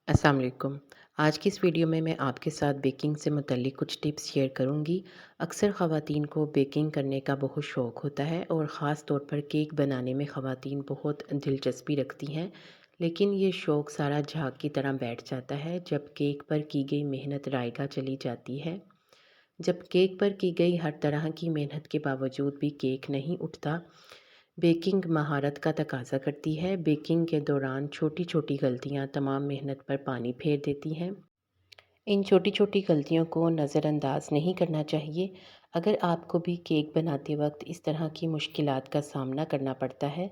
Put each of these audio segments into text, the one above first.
السلام علیکم۔ آج کی اس ویڈیو میں آپ کے ساتھ بیکنگ سے متعلق کچھ ٹپس شیئر کروں گی۔ اکثر خواتین کو بیکنگ کرنے کا بہت شوق ہوتا ہے اور خاص طور پر کیک بنانے میں خواتین بہت دلچسپی رکھتی ہیں، لیکن یہ شوق سارا جھاگ کی طرح بیٹھ جاتا ہے جب کیک پر کی گئی محنت رائگاں چلی جاتی ہے۔ جب کیک پر کی گئی ہر طرح کی محنت کے باوجود بھی کیک نہیں اٹھتا، بیکنگ مہارت کا تقاضا کرتی ہے۔ بیکنگ کے دوران چھوٹی چھوٹی غلطیاں تمام محنت پر پانی پھیر دیتی ہیں۔ ان چھوٹی چھوٹی غلطیوں کو نظر انداز نہیں کرنا چاہیے۔ اگر آپ کو بھی کیک بناتے وقت اس طرح کی مشکلات کا سامنا کرنا پڑتا ہے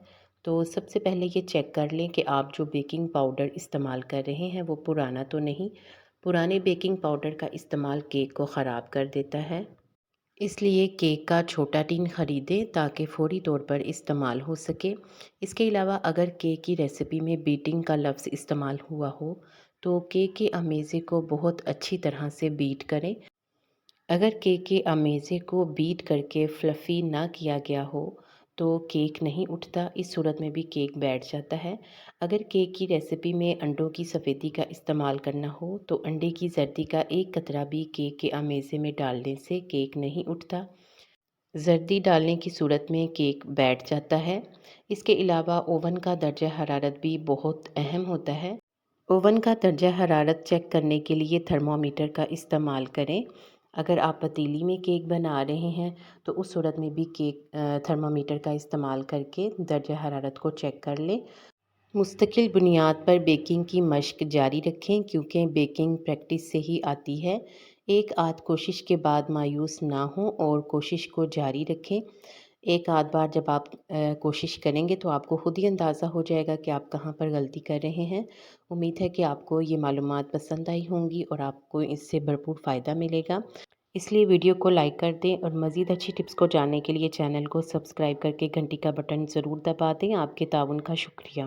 تو سب سے پہلے یہ چیک کر لیں کہ آپ جو بیکنگ پاؤڈر استعمال کر رہے ہیں وہ پرانا تو نہیں۔ پرانے بیکنگ پاؤڈر کا استعمال کیک کو خراب کر دیتا ہے۔ اس لیے کیک کا چھوٹا ٹین خریدیں تاکہ فوری طور پر استعمال ہو سکے۔ اس کے علاوہ اگر کیک کی ریسیپی میں بیٹنگ کا لفظ استعمال ہوا ہو تو کیک کے امیزے کو بہت اچھی طرح سے بیٹ کریں۔ اگر کیک کے امیزے کو بیٹ کر کے فلفی نہ کیا گیا ہو تو کیک نہیں اٹھتا، اس صورت میں بھی کیک بیٹھ جاتا ہے۔ اگر کیک کی ریسیپی میں انڈوں کی سفیدی کا استعمال کرنا ہو تو انڈے کی زردی کا ایک قطرہ بھی کیک کے امیزے میں ڈالنے سے کیک نہیں اٹھتا۔ زردی ڈالنے کی صورت میں کیک بیٹھ جاتا ہے۔ اس کے علاوہ اوون کا درجہ حرارت بھی بہت اہم ہوتا ہے۔ اوون کا درجہ حرارت چیک کرنے کے لیے تھرمامیٹر کا استعمال کریں۔ اگر آپ پتیلی میں کیک بنا رہے ہیں تو اس صورت میں بھی تھرمامیٹر کا استعمال کر کے درجہ حرارت کو چیک کر لیں۔ مستقل بنیاد پر بیکنگ کی مشق جاری رکھیں کیونکہ بیکنگ پریکٹس سے ہی آتی ہے۔ ایک آدھ کوشش کے بعد مایوس نہ ہوں اور کوشش کو جاری رکھیں۔ ایک آدھ بار جب آپ کوشش کریں گے تو آپ کو خود ہی اندازہ ہو جائے گا کہ آپ کہاں پر غلطی کر رہے ہیں۔ امید ہے کہ آپ کو یہ معلومات پسند آئی ہوں گی اور آپ کو اس سے بھرپور فائدہ ملے گا۔ اس لیے ویڈیو کو لائک کر دیں اور مزید اچھی ٹپس کو جاننے کے لیے چینل کو سبسکرائب کر کے گھنٹی کا بٹن ضرور دبا دیں۔ آپ کے تعاون کا شکریہ۔